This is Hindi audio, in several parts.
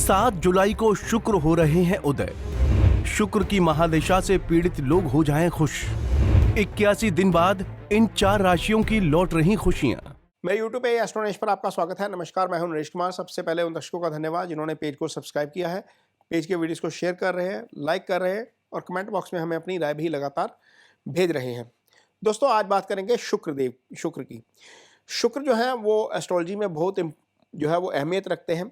7 जुलाई को शुक्र हो रहे हैं उदय। शुक्र की महादशा से पीड़ित लोग हो जाएं खुश। 81 दिन बाद इन 4 राशियों की लौट रही खुशियां। मेरे YouTube पे एस्ट्रोनॉमी पर आपका स्वागत है। नमस्कार, मैं हूं नरेश कुमार। सबसे पहले उन दर्शकों का धन्यवाद जिन्होंने पेज को सब्सक्राइब किया है, पेज के वीडियोस को शेयर कर रहे हैं, लाइक कर रहे हैं और कमेंट बॉक्स में हमें अपनी राय भी लगातार भेज रहे हैं। दोस्तों, आज बात करेंगे शुक्र की। शुक्र जो है वो एस्ट्रोलॉजी में बहुत जो है वो अहमियत रखते हैं।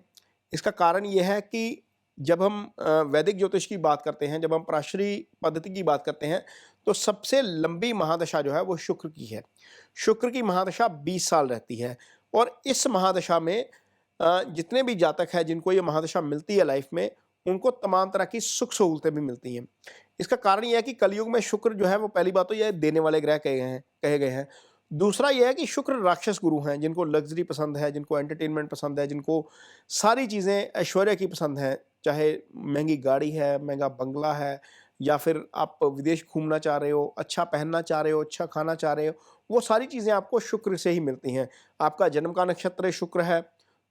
इसका कारण ये है कि जब हम वैदिक ज्योतिष की बात करते हैं, जब हम पराशरी पद्धति की बात करते हैं, तो सबसे लंबी महादशा जो है वो शुक्र की है। शुक्र की महादशा 20 साल रहती है और इस महादशा में जितने भी जातक हैं जिनको ये महादशा मिलती है लाइफ में, उनको तमाम तरह की सुख सहूलतें भी मिलती हैं। इसका कारण यह है कि कलयुग में शुक्र जो है वो पहली बात तो यह देने वाले ग्रह कहे गए हैं। दूसरा यह है कि शुक्र राक्षस गुरु हैं, जिनको लग्जरी पसंद है, जिनको एंटरटेनमेंट पसंद है, जिनको सारी चीज़ें ऐश्वर्य की पसंद है, चाहे महंगी गाड़ी है, महंगा बंगला है, या फिर आप विदेश घूमना चाह रहे हो, अच्छा पहनना चाह रहे हो, अच्छा खाना चाह रहे हो, वो सारी चीज़ें आपको शुक्र से ही मिलती हैं। आपका जन्म का नक्षत्र शुक्र है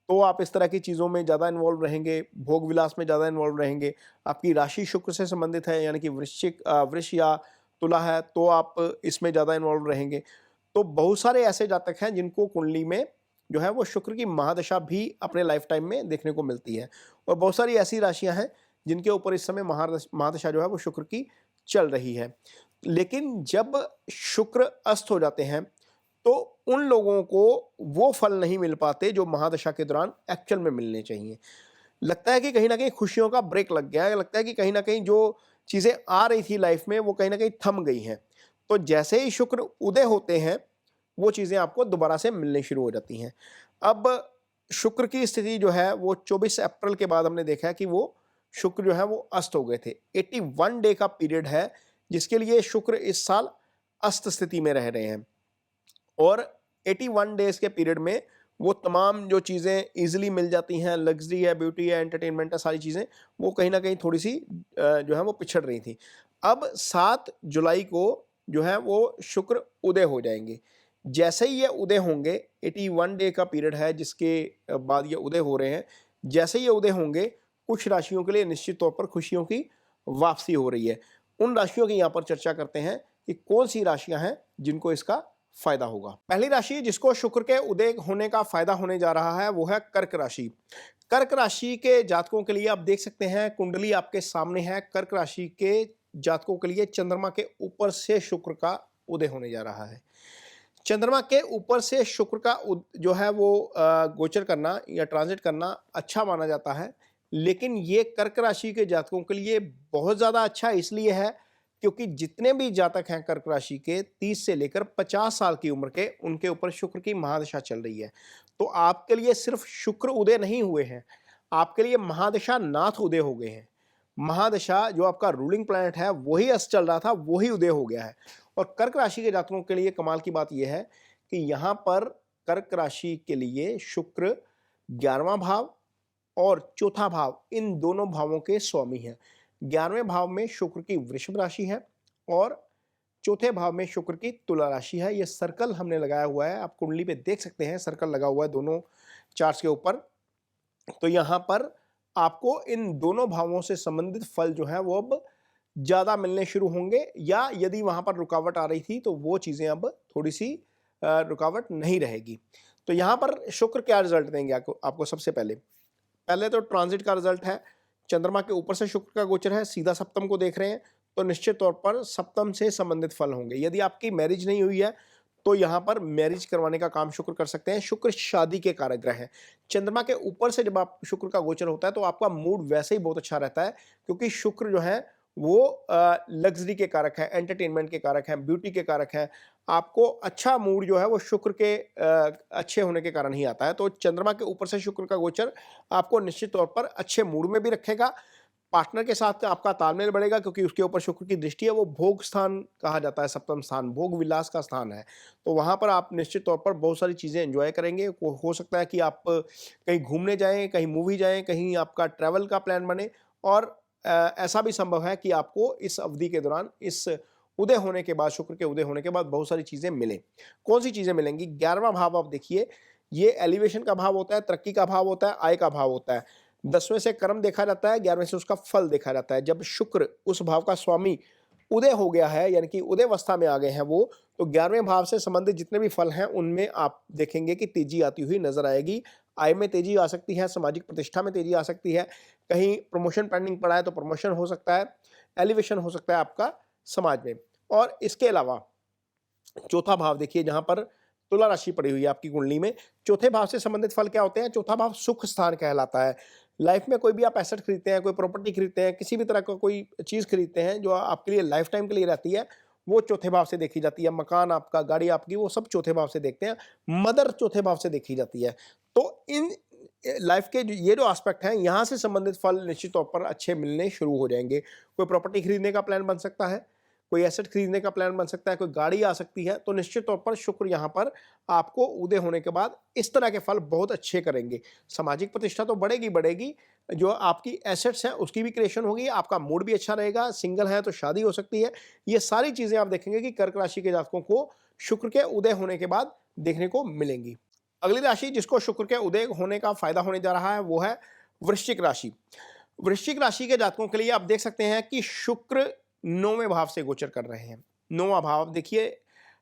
तो आप इस तरह की चीज़ों में ज़्यादा इन्वॉल्व रहेंगे, भोग विलास में ज़्यादा इन्वॉल्व रहेंगे। आपकी राशि शुक्र से संबंधित है, यानी कि वृष या तुला है, तो आप इसमें ज़्यादा इन्वॉल्व रहेंगे। तो बहुत सारे ऐसे जातक हैं जिनको कुंडली में जो है वो शुक्र की महादशा भी अपने लाइफ टाइम में देखने को मिलती है, और बहुत सारी ऐसी राशियां हैं जिनके ऊपर इस समय महादशा जो है वो शुक्र की चल रही है। लेकिन जब शुक्र अस्त हो जाते हैं तो उन लोगों को वो फल नहीं मिल पाते जो महादशा के दौरान एक्चुअल में मिलने चाहिए। लगता है कि कहीं ना कहीं खुशियों का ब्रेक लग गया है, लगता है कि कहीं ना कहीं जो चीज़ें आ रही थी लाइफ में वो कहीं ना कहीं थम गई हैं। तो जैसे ही शुक्र उदय होते हैं वो चीज़ें आपको दोबारा से मिलनी शुरू हो जाती हैं। अब शुक्र की स्थिति जो है वो 24 अप्रैल के बाद हमने देखा है कि वो शुक्र जो है वो अस्त हो गए थे। 81 डे का पीरियड है जिसके लिए शुक्र इस साल अस्त स्थिति में रह रहे हैं, और 81 डेज के पीरियड में वो तमाम जो चीज़ें ईजिली मिल जाती हैं, लग्जरी है, ब्यूटी है, एंटरटेनमेंट है, सारी चीज़ें वो कहीं ना कहीं थोड़ी सी जो है वो पिछड़ रही थी। अब 7 जुलाई को जो है वो शुक्र उदय हो जाएंगे। जैसे ही ये उदय होंगे, 81 डे का पीरियड है जिसके बाद ये उदय हो रहे हैं, जैसे ये उदय होंगे कुछ राशियों के लिए निश्चित तौर पर खुशियों की वापसी हो रही है। उन राशियों की यहाँ पर चर्चा करते हैं कि कौन सी राशियां हैं जिनको इसका फायदा होगा। पहली राशि जिसको शुक्र के उदय होने का फायदा होने जा रहा है वो है कर्क राशि। कर्क राशि के जातकों के लिए आप देख सकते हैं, कुंडली आपके सामने है। कर्क राशि के जातकों के लिए चंद्रमा के ऊपर से शुक्र का उदय होने जा रहा है। चंद्रमा के ऊपर से शुक्र का जो है वो गोचर करना या ट्रांजिट करना अच्छा माना जाता है, लेकिन ये कर्क राशि के जातकों के लिए बहुत ज़्यादा अच्छा इसलिए है क्योंकि जितने भी जातक हैं कर्क राशि के 30 से लेकर 50 साल की उम्र के, उनके ऊपर शुक्र की महादशा चल रही है। तो आपके लिए सिर्फ शुक्र उदय नहीं हुए हैं, आपके लिए महादशा नाथ उदय हो गए हैं। महादशा जो आपका रूलिंग प्लैनेट है वही अस्त चल रहा था, वही उदय हो गया है। और कर्क राशि के जातकों के लिए कमाल की बात यह है कि यहाँ पर कर्क राशि के लिए शुक्र 11वां भाव और चौथा भाव, इन दोनों भावों के स्वामी हैं। 11वें भाव में शुक्र की वृषभ राशि है और चौथे भाव में शुक्र की तुला राशि है। ये सर्कल हमने लगाया हुआ है, आप कुंडली पे देख सकते हैं, सर्कल लगा हुआ है दोनों चार्ट्स के ऊपर। तो यहाँ पर आपको इन दोनों भावों से संबंधित फल जो है वो अब ज़्यादा मिलने शुरू होंगे, या यदि वहाँ पर रुकावट आ रही थी तो वो चीज़ें अब थोड़ी सी रुकावट नहीं रहेगी। तो यहाँ पर शुक्र क्या रिजल्ट देंगे आपको सबसे पहले तो ट्रांजिट का रिजल्ट है। चंद्रमा के ऊपर से शुक्र का गोचर है, सीधा सप्तम को देख रहे हैं, तो निश्चित तौर पर सप्तम से संबंधित फल होंगे। यदि आपकी मैरिज नहीं हुई है तो यहाँ पर मैरिज करवाने का काम शुक्र कर सकते हैं। शुक्र शादी के कारक ग्रह है। चंद्रमा के ऊपर से जब आप शुक्र का गोचर होता है तो आपका मूड वैसे ही बहुत अच्छा रहता है, क्योंकि शुक्र जो है वो लग्जरी के कारक है, एंटरटेनमेंट के कारक हैं, ब्यूटी के कारक हैं। आपको अच्छा मूड जो है वो शुक्र के अच्छे होने के कारण ही आता है। तो चंद्रमा के ऊपर से शुक्र का गोचर आपको निश्चित तौर पर अच्छे मूड में भी रखेगा। पार्टनर के साथ आपका तालमेल बढ़ेगा क्योंकि उसके ऊपर शुक्र की दृष्टि है। वो भोग स्थान कहा जाता है, सप्तम स्थान भोग विलास का स्थान है। तो वहाँ पर आप निश्चित तौर पर बहुत सारी चीज़ें एंजॉय करेंगे। हो सकता है कि आप कहीं घूमने जाएं, कहीं मूवी जाएं, कहीं आपका ट्रैवल का प्लान बने, और ऐसा भी संभव है कि आपको इस अवधि के दौरान, इस उदय होने के बाद, शुक्र के उदय होने के बाद बहुत सारी चीज़ें मिलें। कौन सी चीज़ें मिलेंगी? 11वां भाव आप देखिए, ये एलिवेशन का भाव होता है, तरक्की का भाव होता है, आय का भाव होता है। 10वें से कर्म देखा जाता है, 11वें से उसका फल देखा जाता है। जब शुक्र उस भाव का स्वामी उदय हो गया है, यानी कि उदय अवस्था में आ गए हैं वो, तो 11वें भाव से संबंधित जितने भी फल हैं उनमें आप देखेंगे कि तेजी आती हुई नजर आएगी। आय में तेजी आ सकती है, सामाजिक प्रतिष्ठा में तेजी आ सकती है, कहीं प्रमोशन पेंडिंग पड़ा है तो प्रमोशन हो सकता है, एलिवेशन हो सकता है आपका समाज में। और इसके अलावा चौथा भाव देखिए, जहां पर तुला राशि पड़ी हुई है आपकी कुंडली में, चौथे भाव से संबंधित फल क्या होते हैं? चौथा भाव सुख स्थान कहलाता है। लाइफ में कोई भी आप एसेट खरीदते हैं, कोई प्रॉपर्टी खरीदते हैं, किसी भी तरह का कोई चीज खरीदते हैं जो आपके लिए लाइफ टाइम के लिए रहती है, वो चौथे भाव से देखी जाती है। मकान आपका, गाड़ी आपकी, वो सब चौथे भाव से देखते हैं। मदर चौथे भाव से देखी जाती है। तो इन लाइफ के ये जो एस्पेक्ट हैं, यहाँ से संबंधित फल निश्चित तौर पर अच्छे मिलने शुरू हो जाएंगे। कोई प्रॉपर्टी खरीदने का प्लान बन सकता है, कोई एसेट खरीदने का प्लान बन सकता है, कोई गाड़ी आ सकती है। तो निश्चित तौर पर शुक्र यहाँ पर आपको उदय होने के बाद इस तरह के फल बहुत अच्छे करेंगे। सामाजिक प्रतिष्ठा तो बढ़ेगी बढ़ेगी, जो आपकी एसेट्स हैं उसकी भी क्रिएशन होगी, आपका मूड भी अच्छा रहेगा, सिंगल है तो शादी हो सकती है। ये सारी चीजें आप देखेंगे कि कर्क राशि के जातकों को शुक्र के उदय होने के बाद देखने को मिलेंगी। अगली राशि जिसको शुक्र के उदय होने का फायदा होने जा रहा है वो है वृश्चिक राशि। वृश्चिक राशि के जातकों के लिए आप देख सकते हैं कि शुक्र 9वें भाव से गोचर कर रहे हैं। 9वां भाव देखिए,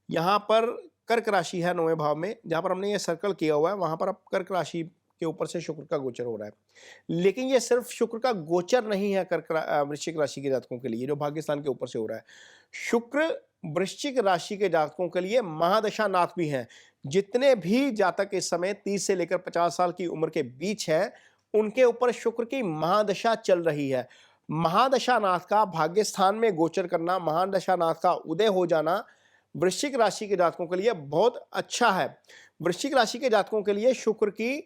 यहाँ पर कर्क राशि है 9वें भाव में, जहाँ पर हमने ये सर्कल किया हुआ है वहाँ पर अब कर्क राशि के ऊपर से शुक्र का गोचर हो रहा है। लेकिन ये सिर्फ शुक्र का गोचर नहीं है वृश्चिक राशि के जातकों के लिए, जो भाग्य स्थान के ऊपर से हो रहा है। शुक्र वृश्चिक राशि के जातकों के लिए महादशा नाथ भी हैं। जितने भी जातक इस समय 30 से लेकर 50 साल की उम्र के बीच हैं, उनके ऊपर शुक्र की महादशा चल रही है। महादशानाथ का भाग्य स्थान में गोचर करना, महादशानाथ का उदय हो जाना वृश्चिक राशि के जातकों के लिए बहुत अच्छा है। वृश्चिक राशि के जातकों के लिए शुक्र की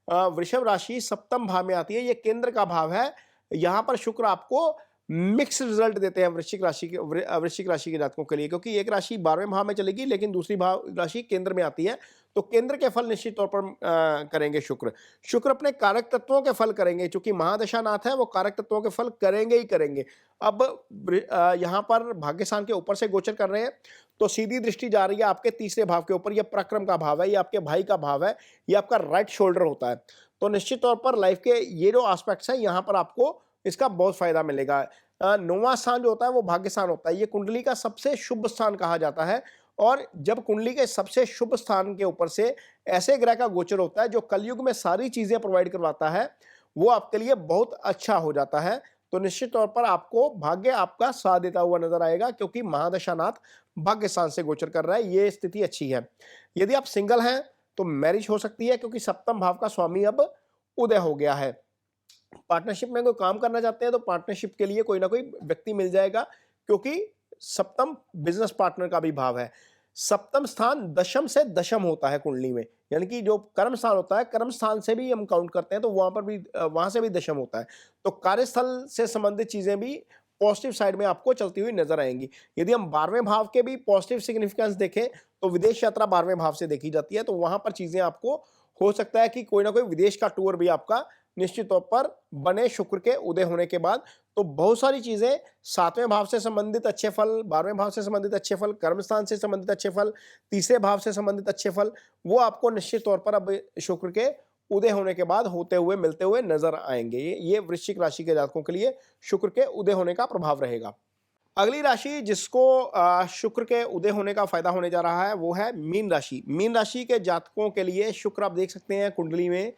वृषभ राशि सप्तम भाव में आती है, ये केंद्र का भाव है। यहां पर शुक्र आपको मिक्स रिजल्ट देते हैं वृश्चिक राशि के जातकों के लिए, क्योंकि एक राशि 12वें भाव में चलेगी लेकिन दूसरी भाव राशि केंद्र में आती है, तो केंद्र के फल निश्चित तौर पर करेंगे शुक्र अपने कारक तत्वों के फल करेंगे। चूंकि महादशानाथ है, वो कारक तत्वों के फल करेंगे ही करेंगे। अब यहाँ पर भाग्यस्थान के ऊपर से गोचर कर रहे हैं, तो सीधी दृष्टि जा रही है आपके तीसरे भाव के ऊपर। यह पराक्रम का भाव है, ये आपके भाई का भाव है, ये आपका राइट शोल्डर होता है। तो निश्चित तौर पर लाइफ के ये जो एस्पेक्ट्स हैं, यहाँ पर आपको इसका बहुत फायदा मिलेगा। 9वां स्थान जो होता है वो भाग्य स्थान होता है, ये कुंडली का सबसे शुभ स्थान कहा जाता है। और जब कुंडली के सबसे शुभ स्थान के ऊपर से ऐसे ग्रह का गोचर होता है जो कलयुग में सारी चीजें प्रोवाइड करवाता है, वो आपके लिए बहुत अच्छा हो जाता है। तो निश्चित तौर पर आपको भाग्य आपका साथ देता हुआ नजर आएगा, क्योंकि महादशानाथ भाग्य स्थान से गोचर कर रहा है, ये स्थिति अच्छी है। यदि आप सिंगल हैं तो मैरिज हो सकती है, क्योंकि सप्तम भाव का स्वामी अब उदय हो गया है। पार्टनरशिप में कोई काम करना चाहते हैं तो पार्टनरशिप के लिए कोई ना कोई व्यक्ति मिल जाएगा, क्योंकि सप्तम बिजनेस पार्टनर का भी भाव है। सप्तम स्थान दशम से दशम होता है कुंडली में, यानी कि जो कर्म स्थान होता है, कर्म स्थान से भी हम काउंट करते हैं, तो वहां से भी दशम होता है। तो कार्यस्थल से संबंधित चीजें भी पॉजिटिव साइड में आपको चलती हुई नजर आएंगी। यदि हम 12वें भाव के भी पॉजिटिव सिग्निफिकेंस देखें तो विदेश यात्रा 12वें भाव से देखी जाती है, तो वहां पर चीजें आपको हो सकता है कि कोई ना कोई विदेश का टूर भी आपका निश्चित तौर पर बने शुक्र के उदय होने के बाद। तो बहुत सारी चीजें, 7वें भाव से संबंधित अच्छे फल, 12वें भाव से संबंधित अच्छे फल, कर्म स्थान से संबंधित अच्छे फल, तीसरे भाव से संबंधित अच्छे फल, वो आपको निश्चित तौर पर अब शुक्र के उदय होने के बाद होते हुए मिलते हुए नजर आएंगे। ये वृश्चिक राशि के जातकों के लिए शुक्र के उदय होने का प्रभाव रहेगा। अगली राशि जिसको शुक्र के उदय होने का फायदा होने जा रहा है वो है मीन राशि। मीन राशि के जातकों के लिए शुक्र, आप देख सकते हैं कुंडली में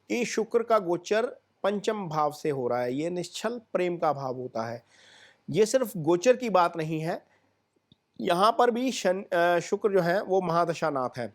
कि शुक्र का गोचर पंचम भाव से हो रहा है। ये निश्चल प्रेम का भाव होता है। ये सिर्फ गोचर की बात नहीं है, यहाँ पर भी शुक्र जो है वो महादशानाथ है।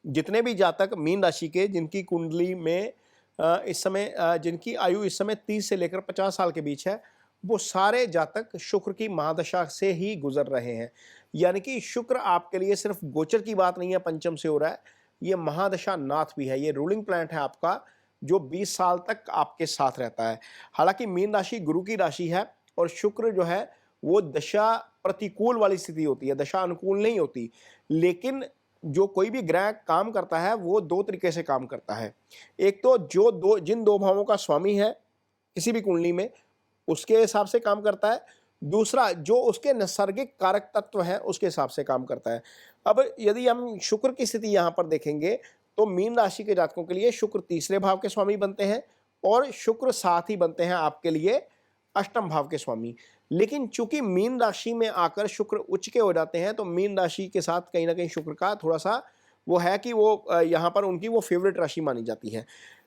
जितने भी जातक मीन राशि के जिनकी कुंडली में इस समय जिनकी आयु इस समय 30 से लेकर 50 साल के बीच है, वो सारे जातक शुक्र की महादशा से ही गुजर रहे हैं। यानी कि शुक्र आपके लिए सिर्फ गोचर की बात नहीं है, पंचम से हो रहा है, ये महादशा नाथ भी है। ये रूलिंग प्लैनेट है आपका, जो 20 साल तक आपके साथ रहता है। हालांकि मीन राशि गुरु की राशि है और शुक्र जो है वो दशा प्रतिकूल वाली स्थिति होती है, दशा अनुकूल नहीं होती। लेकिन जो कोई भी ग्रह काम करता है वो दो तरीके से काम करता है। एक तो जिन दो भावों का स्वामी है किसी भी कुंडली में, उसके हिसाब से काम करता है। दूसरा, जो उसके नैसर्गिक कारक तत्व हैं उसके हिसाब से काम करता है। अब यदि हम शुक्र की स्थिति यहाँ पर देखेंगे तो मीन राशि के जातकों के लिए शुक्र तीसरे भाव के स्वामी बनते हैं और शुक्र साथ ही बनते हैं आपके लिए अष्टम भाव के स्वामी। लेकिन चूंकि मीन राशि में आकर शुक्र उच्च के हो जाते हैं, तो मीन राशि के साथ कहीं ना कहीं शुक्र का थोड़ा सा वो है कि वो यहाँ पर उनकी वो फेवरेट राशि मानी जाती है।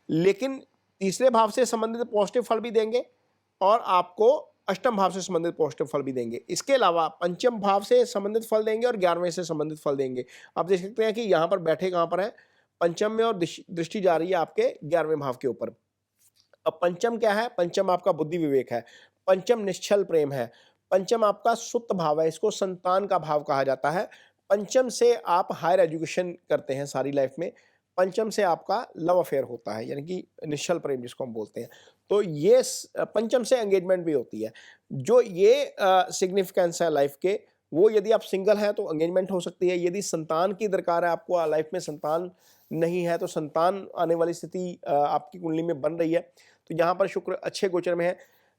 लेकिन तीसरे भाव से संबंधित पॉजिटिव फल भी देंगे और आपको अष्टम भाव से संबंधित पॉजिटिव फल भी देंगे। इसके अलावा पंचम भाव से संबंधित फल देंगे और 11वें से संबंधित फल देंगे। आप देख सकते हैं कि यहाँ पर बैठे कहाँ पर है, पंचम में, और दृष्टि जा रही है आपके 11वें भाव के ऊपर। अब पंचम क्या है? पंचम आपका बुद्धि विवेक है, पंचम निश्चल प्रेम है, पंचम आपका सुप्त भाव है, इसको संतान का भाव कहा जाता है। पंचम से आप हायर एजुकेशन करते हैं सारी लाइफ में, पंचम से आपका लव अफेयर होता है, यानी कि निश्चल प्रेम जिसको हम बोलते हैं। तो ये पंचम से एंगेजमेंट भी होती है। जो ये सिग्निफिकेंस है लाइफ के, वो यदि आप सिंगल हैं तो एंगेजमेंट हो सकती है, यदि संतान की दरकार है आपको, लाइफ में संतान नहीं है तो संतान आने वाली स्थिति आपकी कुंडली में बन रही है, तो यहाँ पर शुक्र अच्छे गोचर में है।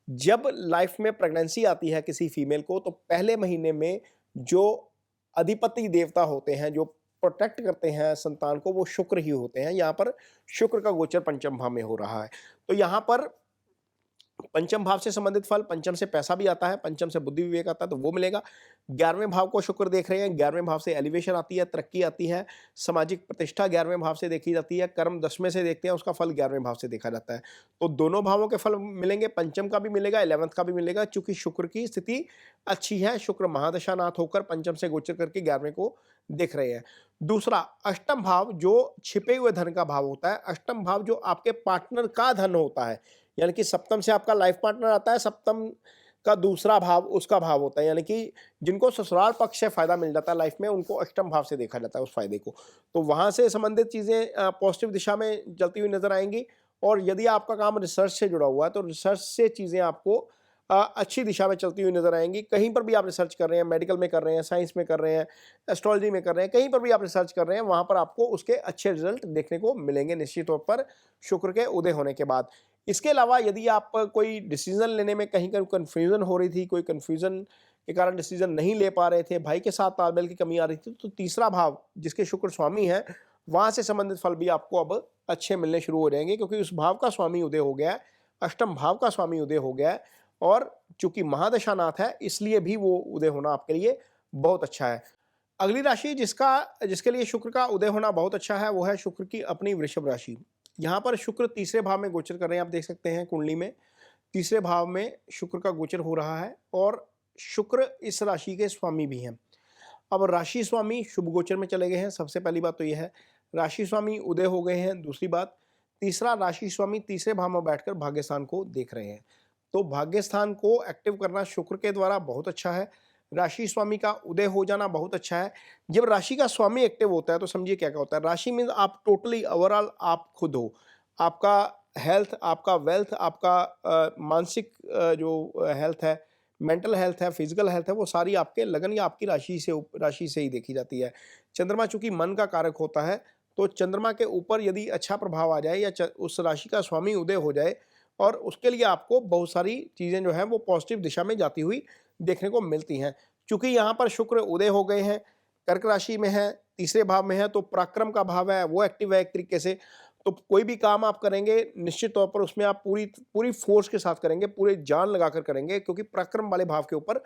जब लाइफ में प्रेगनेंसी आती है किसी फीमेल को, तो पहले महीने में जो अधिपति देवता होते हैं, जो प्रोटेक्ट करते हैं संतान को, वो शुक्र ही होते हैं। यहाँ पर शुक्र का गोचर पंचम भाव में हो रहा है, तो यहाँ पर पंचम भाव से संबंधित फल, पंचम से पैसा भी आता है, पंचम से बुद्धि विवेक आता है, तो वो मिलेगा। 11वें भाव को शुक्र देख रहे हैं, 11वें भाव से एलिवेशन आती है, तरक्की आती है, सामाजिक प्रतिष्ठा 11वें भाव से देखी जाती है, कर्म 10वें से देखते हैं, उसका फल 11वें भाव से देखा जाता है। तो दोनों भावों के फल मिलेंगे, पंचम का भी मिलेगा, 11th का भी मिलेगा। चूंकि शुक्र की स्थिति अच्छी है, शुक्र महादशानाथ होकर पंचम से गोचर करके 11वें को देख रहे हैं। दूसरा, अष्टम भाव जो छिपे हुए धन का भाव होता है, अष्टम भाव जो आपके पार्टनर का धन होता है, यानी कि सप्तम से आपका लाइफ पार्टनर आता है, सप्तम का दूसरा भाव उसका भाव होता है, यानी कि जिनको ससुराल पक्ष से फायदा मिल जाता है लाइफ में, उनको अष्टम भाव से देखा जाता है उस फायदे को। तो वहां से संबंधित चीजें पॉजिटिव दिशा में चलती हुई नजर आएंगी। और यदि आपका काम रिसर्च से जुड़ा हुआ है, तो रिसर्च से चीजें आपको अच्छी दिशा में चलती हुई नजर आएंगी। कहीं पर भी आप रिसर्च कर रहे हैं, मेडिकल में कर रहे हैं, साइंस में कर रहे हैं, एस्ट्रोलॉजी में कर रहे हैं, कहीं पर भी आप रिसर्च कर रहे हैं, वहां पर आपको उसके अच्छे रिजल्ट देखने को मिलेंगे निश्चित तौर पर शुक्र के उदय होने के बाद। इसके अलावा यदि आप कोई डिसीजन लेने में कहीं कंफ्यूजन हो रही थी, कोई कंफ्यूजन के कारण डिसीजन नहीं ले पा रहे थे, भाई के साथ तालमेल की कमी आ रही थी, तो तीसरा भाव जिसके शुक्र स्वामी है, वहां से संबंधित फल भी आपको अब अच्छे मिलने शुरू हो जाएंगे, क्योंकि उस भाव का स्वामी उदय हो गया है, अष्टम भाव का स्वामी उदय हो गया है, और चूंकि महादशानाथ है इसलिए भी वो उदय होना आपके लिए बहुत अच्छा है। अगली राशि जिसके लिए शुक्र का उदय होना बहुत अच्छा है, वो है शुक्र की अपनी वृषभ राशि। यहाँ पर शुक्र तीसरे भाव में गोचर कर रहे हैं, आप देख सकते हैं कुंडली में तीसरे भाव में शुक्र का गोचर हो रहा है, और शुक्र इस राशि के स्वामी भी हैं। अब राशि स्वामी शुभ गोचर में चले गए हैं, सबसे पहली बात तो यह है, राशि स्वामी उदय हो गए हैं। दूसरी बात, तीसरा राशि स्वामी तीसरे भाव में बैठकर भाग्यस्थान को देख रहे हैं। तो भाग्यस्थान को एक्टिव करना शुक्र के द्वारा बहुत अच्छा है, राशि स्वामी का उदय हो जाना बहुत अच्छा है। जब राशि का स्वामी एक्टिव होता है तो समझिए क्या क्या होता है। राशि मीन्स आप टोटली ओवरऑल आप खुद हो, आपका हेल्थ, आपका वेल्थ, आपका मानसिक जो हेल्थ है, मेंटल हेल्थ है, फिजिकल हेल्थ है, वो सारी आपके लगन या आपकी राशि से ही देखी जाती है। चंद्रमा चूंकि मन का कारक होता है, तो चंद्रमा के ऊपर यदि अच्छा प्रभाव आ जाए या उस राशि का स्वामी उदय हो जाए, और उसके लिए आपको बहुत सारी चीज़ें जो हैं वो पॉजिटिव दिशा में जाती हुई देखने को मिलती हैं। चूंकि यहाँ पर शुक्र उदय हो गए हैं, कर्क राशि में है, तीसरे भाव में है, तो पराक्रम का भाव है वो एक्टिव है एक तरीके से। तो कोई भी काम आप करेंगे निश्चित तौर पर उसमें आप पूरी फोर्स के साथ करेंगे, पूरे जान लगाकर करेंगे, क्योंकि पराक्रम वाले भाव के ऊपर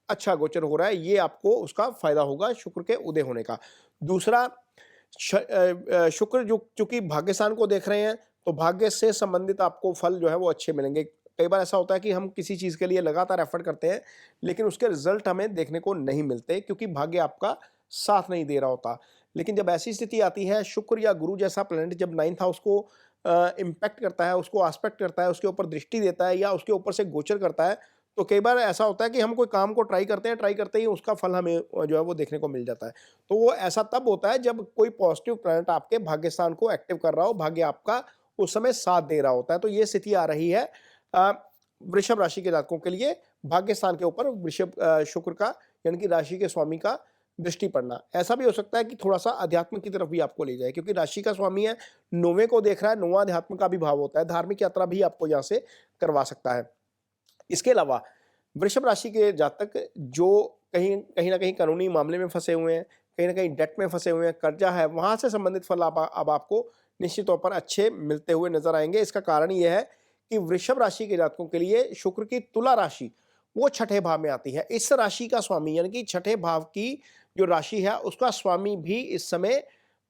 अच्छा गोचर हो रहा है, ये आपको उसका फायदा होगा शुक्र के उदय होने का। दूसरा, शुक्र जो चूंकि भाग्यस्थान को देख रहे हैं, तो भाग्य से संबंधित आपको फल जो है वो अच्छे मिलेंगे। कई बार ऐसा होता है कि हम किसी चीज़ के लिए लगातार एफर्ट करते हैं, लेकिन उसके रिजल्ट हमें देखने को नहीं मिलते, क्योंकि भाग्य आपका साथ नहीं दे रहा होता। लेकिन जब ऐसी स्थिति आती है, शुक्र या गुरु जैसा प्लैनेट जब 9th हाउस को इम्पैक्ट करता है, उसको आस्पेक्ट करता है, उसके ऊपर दृष्टि देता है या उसके ऊपर से गोचर करता है, तो कई बार ऐसा होता है कि हम कोई काम को ट्राई करते हैं, ट्राई करते ही उसका फल हमें जो है वो देखने को मिल जाता है। तो वो ऐसा तब होता है जब कोई पॉजिटिव प्लैनेट आपके भाग्यस्थान को एक्टिव कर रहा हो, भाग्य आपका उस समय साथ दे रहा होता है। तो ये स्थिति आ रही है वृषभ राशि के जातकों के लिए, भाग्यस्थान के ऊपर वृषभ शुक्र का यानी कि राशि के स्वामी का दृष्टि पड़ना। ऐसा भी हो सकता है कि थोड़ा सा अध्यात्म की तरफ भी आपको ले जाए, क्योंकि राशि का स्वामी है, 9वें को देख रहा है, 9वां अध्यात्म का भी भाव होता है, धार्मिक यात्रा भी आपको यहाँ से करवा सकता है। इसके अलावा वृषभ राशि के जातक जो कहीं ना कहीं कानूनी मामले में फंसे हुए हैं, कहीं ना कहीं डेट में फंसे हुए हैं, कर्जा है, वहां से संबंधित फल अब आपको निश्चित तौर पर अच्छे मिलते हुए नजर आएंगे। इसका कारण यह है कि वृषभ राशि के जातकों के लिए शुक्र की तुला राशि वो छठे भाव में आती है। इस राशि का स्वामी यानी कि छठे भाव की जो राशि है उसका स्वामी भी इस समय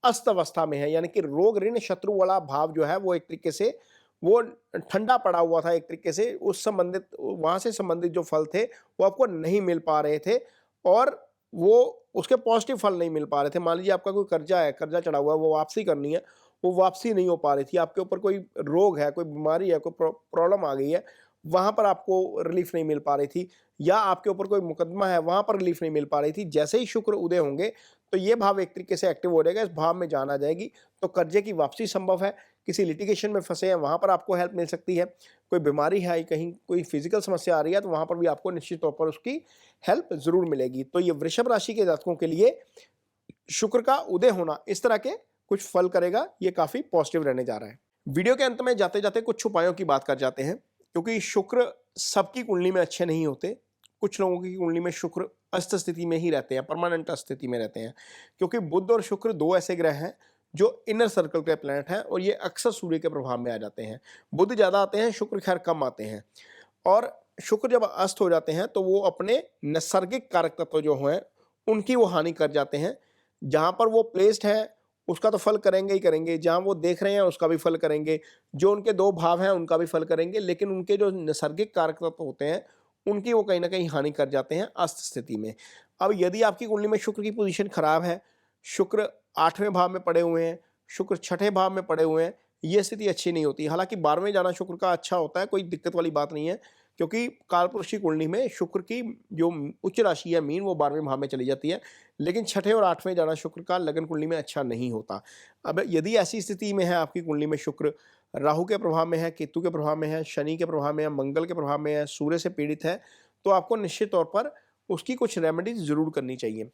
अस्त अवस्था में है, यानी कि रोग ऋण शत्रु वाला भाव जो है वो एक तरीके से वो ठंडा पड़ा हुआ था। एक तरीके से उस संबंधित वहां से संबंधित जो फल थे वो आपको नहीं मिल पा रहे थे और वो उसके पॉजिटिव फल नहीं मिल पा रहे थे। मान लीजिए आपका कोई कर्जा है, कर्जा चढ़ा हुआ है, वो वापसी करनी है, वो वापसी नहीं हो पा रही थी। आपके ऊपर कोई रोग है, कोई बीमारी है, कोई प्रॉब्लम आ गई है, वहां पर आपको रिलीफ नहीं मिल पा रही थी, या आपके ऊपर कोई मुकदमा है, वहां पर रिलीफ नहीं मिल पा रही थी। जैसे ही शुक्र उदय होंगे तो ये भाव एक तरीके से एक्टिव हो जाएगा, इस भाव में जान आ जाएगी, तो कर्जे की वापसी संभव है। किसी लिटिगेशन में फंसे हैं, वहां पर आपको हेल्प मिल सकती है। कोई बीमारी है, कहीं कोई फिजिकल समस्या आ रही है, तो वहां पर भी आपको निश्चित तौर पर उसकी हेल्प जरूर मिलेगी। तो ये वृषभ राशि के जातकों के लिए शुक्र का उदय होना इस तरह के कुछ फल करेगा, ये काफी पॉजिटिव रहने जा रहा है। वीडियो के अंत में जाते जाते कुछ उपायों की बात कर जाते हैं, क्योंकि शुक्र सबकी कुंडली में अच्छे नहीं होते। कुछ लोगों की कुंडली में शुक्र अस्त स्थिति में ही रहते हैं, परमानेंट स्थिति में रहते हैं, क्योंकि बुध और शुक्र दो ऐसे ग्रह हैं जो इनर सर्कल के प्लैनेट हैं और ये अक्सर सूर्य के प्रभाव में आ जाते हैं। बुध ज्यादा आते हैं, शुक्र खैर कम आते हैं। और शुक्र जब अस्त हो जाते हैं तो वो अपने नैसर्गिक कारक तत्व जो हैं उनकी वो हानि कर जाते हैं। जहां पर वो प्लेस्ड है उसका तो फल करेंगे ही करेंगे, जहां वो देख रहे हैं उसका भी फल करेंगे, जो उनके दो भाव हैं उनका भी फल करेंगे, लेकिन उनके जो नैसर्गिक कारक तत्व होते हैं उनकी वो कहीं ना कहीं हानि कर जाते हैं अस्त स्थिति में। अब यदि आपकी कुंडली में शुक्र की पोजीशन खराब है, शुक्र 8वें भाव में पड़े हुए हैं, शुक्र छठे भाव में पड़े हुए हैं, ये स्थिति अच्छी नहीं होती। हालांकि 12वें जाना शुक्र का अच्छा होता है, कोई दिक्कत वाली बात नहीं है, क्योंकि कालपुरुष की कुंडली में शुक्र की जो उच्च राशि है मीन वो 12वें भाव में चली जाती है, लेकिन छठे और 8वें जाना शुक्र का लगन कुंडली में अच्छा नहीं होता। अब यदि ऐसी स्थिति में है आपकी कुंडली में शुक्र राहु के प्रभाव में है, केतु के प्रभाव में है, शनि के प्रभाव में है, मंगल के प्रभाव में है, सूर्य से पीड़ित है, तो आपको निश्चित तौर पर उसकी कुछ रेमेडीज जरूर करनी चाहिए।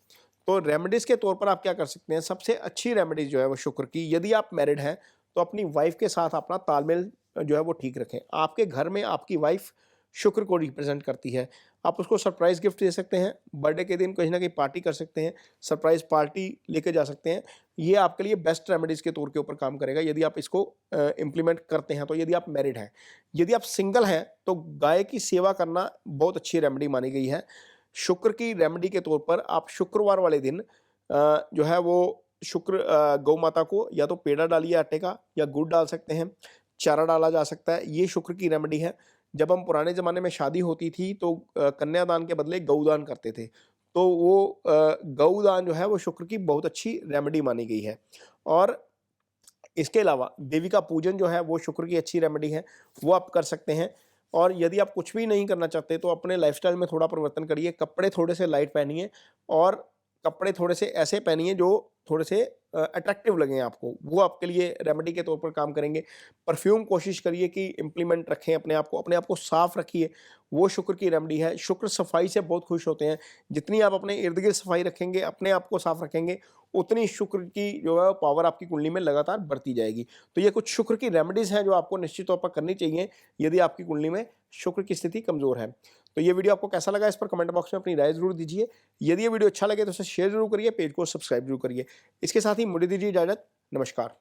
तो रेमेडीज के तौर पर आप क्या कर सकते हैं, सबसे अच्छी रेमेडीज जो है वो शुक्र की, यदि आप मैरिड हैं तो अपनी वाइफ के साथ अपना तालमेल जो है वो ठीक रखें। आपके घर में आपकी वाइफ शुक्र को रिप्रेजेंट करती है, आप उसको सरप्राइज गिफ्ट दे सकते हैं, बर्थडे के दिन कहीं ना कहीं पार्टी कर सकते हैं, सरप्राइज पार्टी लेके जा सकते हैं। ये आपके लिए बेस्ट रेमेडीज के तौर के ऊपर काम करेगा यदि आप इसको इम्प्लीमेंट करते हैं। तो यदि आप मैरिड हैं, यदि आप सिंगल हैं तो गाय की सेवा करना बहुत अच्छी रेमेडी मानी गई है। शुक्र की रेमेडी के तौर पर आप शुक्रवार वाले दिन जो है वो शुक्र गौ माता को या तो पेड़ा डालिए आटे का, या गुड़ डाल सकते हैं, चारा डाला जा सकता है, ये शुक्र की रेमेडी है। जब हम पुराने ज़माने में शादी होती थी तो कन्यादान के बदले गौदान करते थे, तो वो गौदान जो है वो शुक्र की बहुत अच्छी रेमेडी मानी गई है। और इसके अलावा देवी का पूजन जो है वो शुक्र की अच्छी रेमेडी है, वो आप कर सकते हैं। और यदि आप कुछ भी नहीं करना चाहते तो अपने लाइफस्टाइल में थोड़ा परिवर्तन करिए, कपड़े थोड़े से लाइट पहनिए और कपड़े थोड़े से ऐसे पहनिए जो थोड़े से अट्रैक्टिव लगें आपको, वो आपके लिए रेमेडी के तौर पर काम करेंगे। परफ्यूम कोशिश करिए कि इम्प्लीमेंट रखें अपने आप को साफ रखिए, वो शुक्र की रेमेडी है। शुक्र सफाई से बहुत खुश होते हैं, जितनी आप अपने इर्द गिर्द सफाई रखेंगे, अपने आप को साफ रखेंगे, उतनी शुक्र की जो है पावर आपकी कुंडली में लगातार बढ़ती जाएगी। तो ये कुछ शुक्र की रेमेडीज हैं जो आपको निश्चित तौर पर करनी चाहिए यदि आपकी कुंडली में शुक्र की स्थिति कमजोर है। तो ये वीडियो आपको कैसा लगा, इस पर कमेंट बॉक्स में अपनी राय जरूर दीजिए। यदि ये वीडियो अच्छा लगे तो उसे शेयर जरूर करिए, पेज को सब्सक्राइब जरूर करिए। इसके साथ ही मुझे दीजिए इजाजत, नमस्कार।